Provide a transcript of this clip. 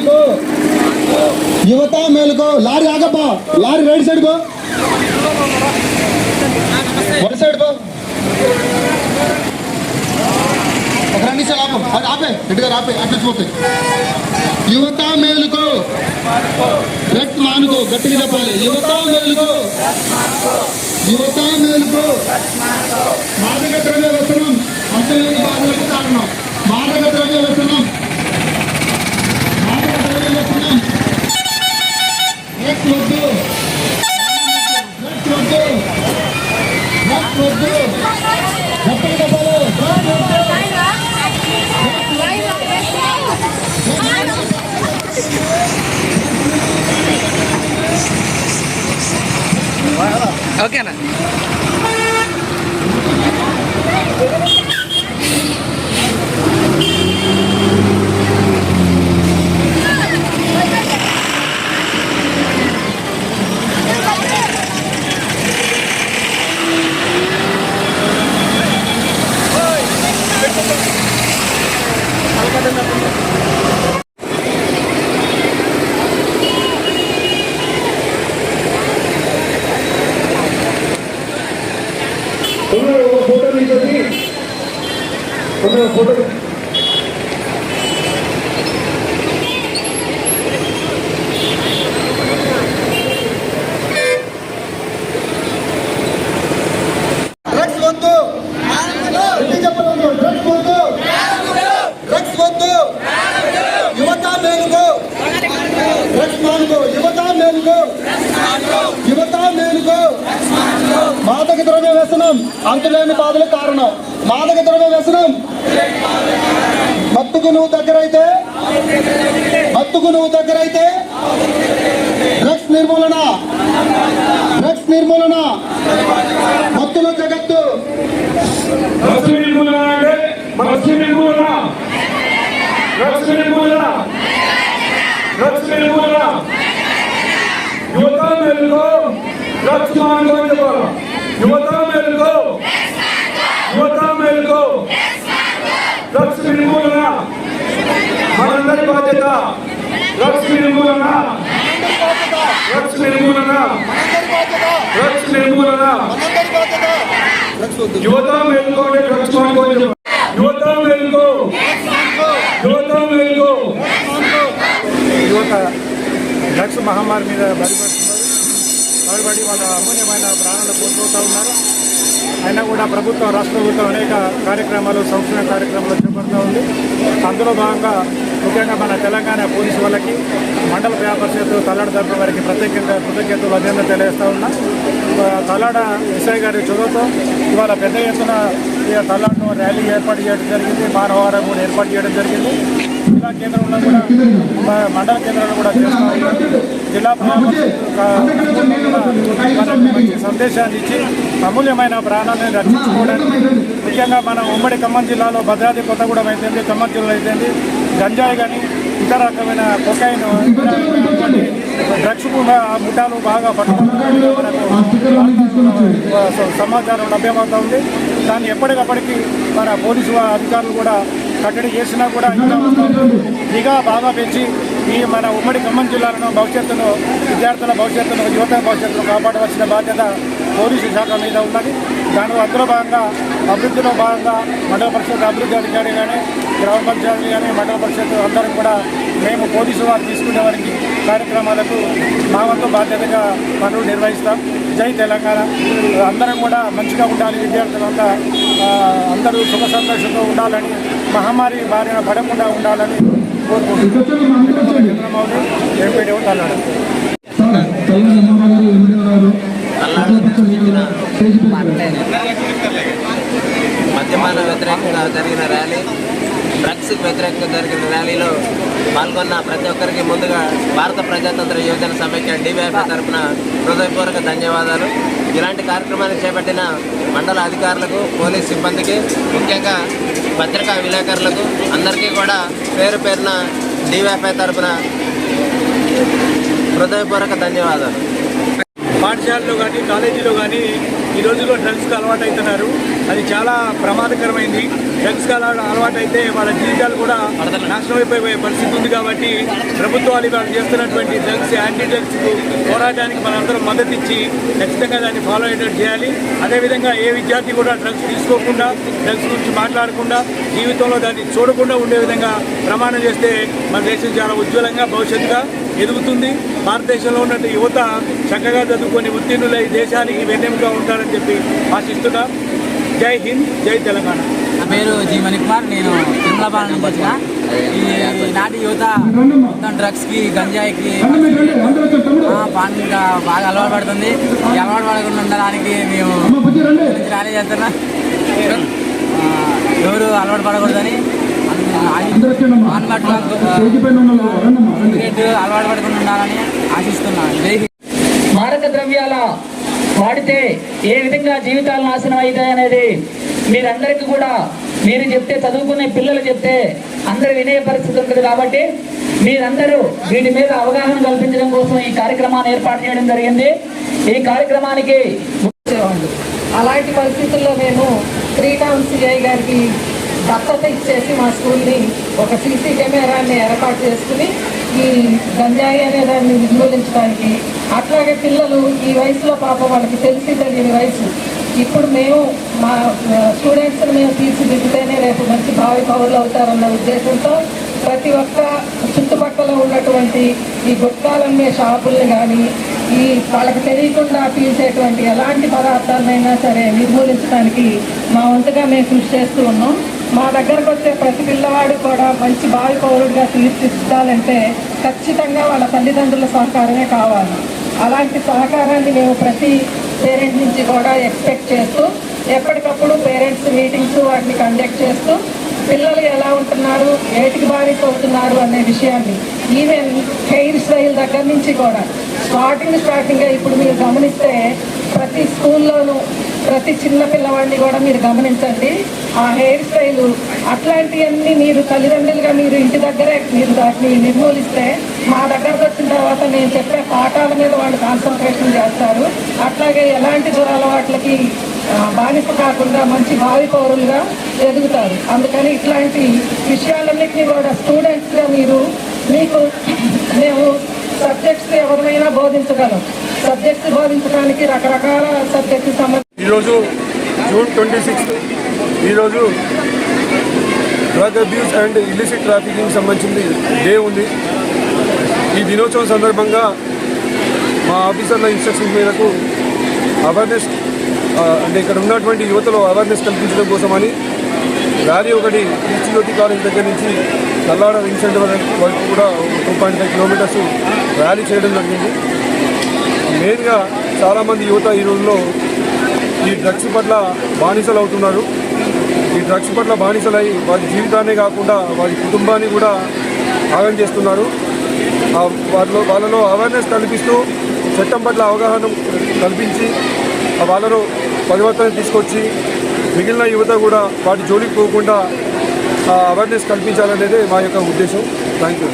మేలుకో యువత మేలుకో లారీ ఆగబ్బా లారీ రైట్ సైడ్ పో వన్ సైడ్ పో ఒక 2 నిమిషాలు ఆపు అది ఆపే గట్టిగా ఆపే అట్లయిపోతాయి యువత మేలుకో రెడ్ మానుకో గట్టిగా చెప్పాలి యువత మేలుకో యువత మేలుకో మాదక ద్రవ్య వ్యసనం అంతలేని బాధలకు కారణం మాదక ద్రవ్య వ్యసనం వద్దు ఓకేనా ఫోటో డ్రగ్స్ వద్దు చెప్పలేదు డ్రగ్స్ వద్దు డ్రగ్స్ వద్దు యువత మేలుకో డ్రగ్స్ మానుకో యువత మేలుకో యువత మేలుకో మాదక ద్రవ్య వ్యసనం అంతులేని బాధలకు కారణం మాదక ద్రవ్య వ్యసనం మత్తుకు నువ్వు దగ్గరైతే డ్రగ్స్ నిర్మూలన మత్తుల జగత్తు యువత మేలుకో డ్రగ్స్ మానుకో యువత మేలుకో డ్రగ్స్ నిర్మూలన మనందరి బాధ్యత డ్రగ్స్ నిర్మూలన యువత మేలుకో డ్రగ్స్ మానుకో యువత డ్రగ్స్ మహమ్మారి మీద బడిపడి వాళ్ళ అమూల్యమైన ప్రాణాలు కోల్పోతూ ఉన్నారు. అయినా కూడా ప్రభుత్వం రాష్ట్ర ప్రభుత్వం అనేక కార్యక్రమాలు సంక్షేమ కార్యక్రమాలు చేపడుతూ ఉంది. అందులో భాగంగా ముఖ్యంగా మన తెలంగాణ పోలీసు వాళ్ళకి మండల పరిషత్ తల్లాడ తరఫు వారికి కృతజ్ఞతలు అధ్యయనం తెలియజేస్తూ ఉన్నా. తల్లాడ ఎస్ఐ గారి చొరవతో ఇవాళ పెద్ద ఎత్తున తల్లాడను ర్యాలీ ఏర్పాటు చేయడం జరిగింది. మానవహారం కూడా ఏర్పాటు చేయడం జరిగింది. జిల్లా కేంద్రంలో కూడా మండల కేంద్రాలు కూడా చేస్తూ ఉన్నారు. జిల్లా మంచి సందేశాన్ని ఇచ్చి అమూల్యమైన ప్రాణాలను రక్షించుకోవడానికి ముఖ్యంగా మన ఉమ్మడి ఖమ్మం జిల్లాలో భద్రాద్రి కొత్తగూడెం అయితేంది, ఖమ్మం జిల్లా అయితేంది గంజాయి కానీ ఇతర రకమైన కొకైన్ డ్రగ్స్ కూడా ముఠాలు బాగా పట్టుకుంటున్నట్టు మనకు సమాచారం లభ్యమవుతూ ఉంది. దాన్ని ఎప్పటికప్పటికీ మన పోలీసు అధికారులు కూడా కట్టడి చేసినా కూడా ఇంకా బాగా పెంచి ఈ మన ఉమ్మడి ఖమ్మం జిల్లాలను భవిష్యత్తును విద్యార్థుల భవిష్యత్తును యువత భవిష్యత్తును కాపాడవలసిన బాధ్యత పోలీసు శాఖ మీద ఉన్నది. దానిలో అందులో భాగంగా అభివృద్ధిలో భాగంగా మండల పరిషత్ అభివృద్ధి అధికారి కానీ గ్రామ పంచాయతీ కానీ మండల పరిషత్ అందరం కూడా మేము పోలీసు వారు తీసుకునే వారికి కార్యక్రమాలకు మా వంతు బాధ్యతగా పనులు నిర్వహిస్తాం. జై తెలంగాణ. అందరం కూడా మంచిగా ఉండాలి, విద్యార్థులంతా అందరూ సుఖ సంతోషంతో ఉండాలని, మహమ్మారి బారిన పడకుండా ఉండాలని కోరుకుంటున్నాం. మద్యపాన వ్యతిరేకంగా జరిగిన ర్యాలీ, డ్రగ్స్ వ్యతిరేకంగా జరిగిన ర్యాలీలో పాల్గొన్న ప్రతి ఒక్కరికి ముందుగా భారత ప్రజాతంత్ర యువజన సమైక్య DYFI తరఫున హృదయపూర్వక ధన్యవాదాలు. ఇలాంటి కార్యక్రమాన్ని చేపట్టిన మండల అధికారులకు, పోలీస్ సిబ్బందికి, ముఖ్యంగా పత్రికా విలేకరులకు అందరికీ కూడా పేరు పేరున DYFI తరఫున హృదయపూర్వక ధన్యవాదాలు. పాఠశాలలో కానీ కాలేజీలో కానీ ఈ రోజుల్లో డ్రగ్స్కి అలవాటు అవుతున్నారు. అది చాలా ప్రమాదకరమైంది. డ్రగ్స్కి అలవాటు అయితే వాళ్ళ జీవితాలు కూడా నాశనం అయిపోయే పరిస్థితి ఉంది. కాబట్టి ప్రభుత్వాలు ఇవాళ చేస్తున్నటువంటి డ్రగ్స్ యాంటీ డ్రగ్స్ పోరాటానికి మనందరం మద్దతు ఇచ్చి ఖచ్చితంగా దాన్ని ఫాలో అయ్యేటట్టు చేయాలి. అదేవిధంగా ఏ విద్యార్థి కూడా డ్రగ్స్ తీసుకోకుండా, డ్రగ్స్ గురించి మాట్లాడకుండా, జీవితంలో దాన్ని చూడకుండా ఉండే విధంగా ప్రమాణం చేస్తే మన దేశం చాలా ఉజ్వలంగా భవిష్యత్తుగా ఎదుగుతుంది. భారతదేశంలో ఉన్న యువత చక్కగా చదువుకొని ఉత్తీర్ణులై దేశానికి వెన్నెముగా ఉంటారని చెప్పి ఆశిస్తున్నా. జై హింద్, జై తెలంగాణ. నా పేరు జి మణికుమార్. నేను తిరుమలపాలెం నుంచి వచ్చిన. ఈ నాటి యువత మొత్తం డ్రగ్స్కి, గంజాయికి, పాన్గా బాగా అలవాటు పడుతుంది. ఈ అలవాటు పడకుండా ఉండడానికి మేము ర్యాలీ చేస్తున్నా. ఎవరు అలవాటు పడకూడదని అలవాటు పడకుండా ఉండాలని ఆశిస్తున్నాను. జై హింద్. మారక ద్రవ్యాల వాడితే ఏ విధంగా జీవితాలు నాశనం అవుతాయి అనేది మీరందరికీ కూడా మీరు చెప్తే, చదువుకునే పిల్లలు చెప్తే అందరూ వినే పరిస్థితి ఉంటుంది. కాబట్టి మీరందరూ వీటి మీద అవగాహన కల్పించడం కోసం ఈ కార్యక్రమాన్ని ఏర్పాటు చేయడం జరిగింది. ఈ కార్యక్రమానికి అలాంటి పరిస్థితుల్లో మేము 3 టౌన్ సిఐ గారికి దత్తత ఇచ్చేసి మా స్కూల్ని ఒక సీసీ కెమెరాని ఏర్పాటు చేసుకుని ఈ గంజాయి అనే దాన్ని నిర్మూలించడానికి, అట్లాగే పిల్లలు ఈ వయసులో పాపం వాళ్ళకి తెలియని వయసు, ఇప్పుడు మేము మా స్టూడెంట్స్ని మేము తీర్చిదిద్దితేనే రేపు మంచి భావి పౌరులు అవుతారన్న ఉద్దేశంతో ప్రతి ఒక్క చుట్టుపక్కల ఉన్నటువంటి ఈ గుట్కాలమ్మే షాపుల్ని కానీ, ఈ వాళ్ళకి తెలియకుండా పీల్చేటువంటి ఎలాంటి పదార్థాలైనా సరే నిర్మూలించడానికి మా వంతుగా మేము కృషి చేస్తూ ఉన్నాం. మా దగ్గరకు వచ్చే ప్రతి పిల్లవాడు కూడా మంచి భావి పౌరుడిగా తీర్చిదిద్దాలంటే ఖచ్చితంగా వాళ్ళ తల్లిదండ్రుల సహకారమే కావాలి. అలాంటి సహకారాన్ని మేము ప్రతి పేరెంట్ నుంచి కూడా ఎక్స్పెక్ట్ చేస్తూ ఎప్పటికప్పుడు పేరెంట్స్ మీటింగ్స్ వాటిని కండక్ట్ చేస్తూ పిల్లలు ఎలా ఉంటున్నారు, ఏటికి బారిస్ అవుతున్నారు అనే విషయాన్ని, ఈవెన్ హెయిర్ స్టైల్ దగ్గర నుంచి కూడా స్టార్టింగ్గా ఇప్పుడు మీరు గమనిస్తే ప్రతి స్కూల్లోనూ ప్రతి చిన్న పిల్లవాడిని కూడా మీరు గమనించండి. ఆ హెయిర్ స్టైలు అట్లాంటివన్నీ మీరు తల్లిదండ్రులుగా మీరు ఇంటి దగ్గరే మీరు వాటిని నిర్మూలిస్తే మా దగ్గరకు వచ్చిన తర్వాత నేను చెప్పే పాఠాల మీద వాళ్ళు కాన్సన్ట్రేషన్ చేస్తారు. అట్లాగే ఎలాంటి దురలవాట్లకి బానిస కాకుండా మంచి భావి పౌరులుగా ఎదుగుతారు. అందుకని ఇట్లాంటి విషయాలన్నింటినీ కూడా స్టూడెంట్స్గా మీకు మేము సబ్జెక్ట్స్ ఎవరినైనా బోధించగలం. సబ్జెక్ట్స్ బోధించడానికి రకరకాల సబ్జెక్ట్స్ సంబంధించి ఈరోజు జూన్ 26 ఈరోజు drug abuse and illicit trafficking సంబంధించింది డే ఉంది. ఈ దినోత్సవం సందర్భంగా మా ఆఫీసర్ల ఇన్స్ట్రక్షన్స్ మేరకు అవేర్నెస్ అంటే ఇక్కడ ఉన్నటువంటి యువతలో అవేర్నెస్ కల్పించడం కోసమని ర్యాలీ ఒకటి ఈస్ట్ కాలేజ్ దగ్గర నుంచి కల్లాడ రింగ్ సెంటర్ వరకు కూడా 2.5 కిలోమీటర్స్ ర్యాలీ చేయడం జరిగింది. మెయిన్గా చాలామంది యువత ఈ రోజుల్లో ఈ డ్రగ్స్ పట్ల బానిసలు అవుతున్నారు. ఈ డ్రగ్స్ పట్ల బానిసలై వారి జీవితాన్నే కాకుండా వారి కుటుంబాన్ని కూడా ఆగం చేస్తున్నారు. వాళ్ళలో అవేర్నెస్ కల్పిస్తూ చట్టం పట్ల అవగాహన కల్పించి వాళ్ళలో పరివర్తన తీసుకొచ్చి మిగిలిన యువత కూడా వాటి జోలికి పోకుండా అవేర్నెస్ కల్పించాలనేదే మా యొక్క ఉద్దేశం. Thank you.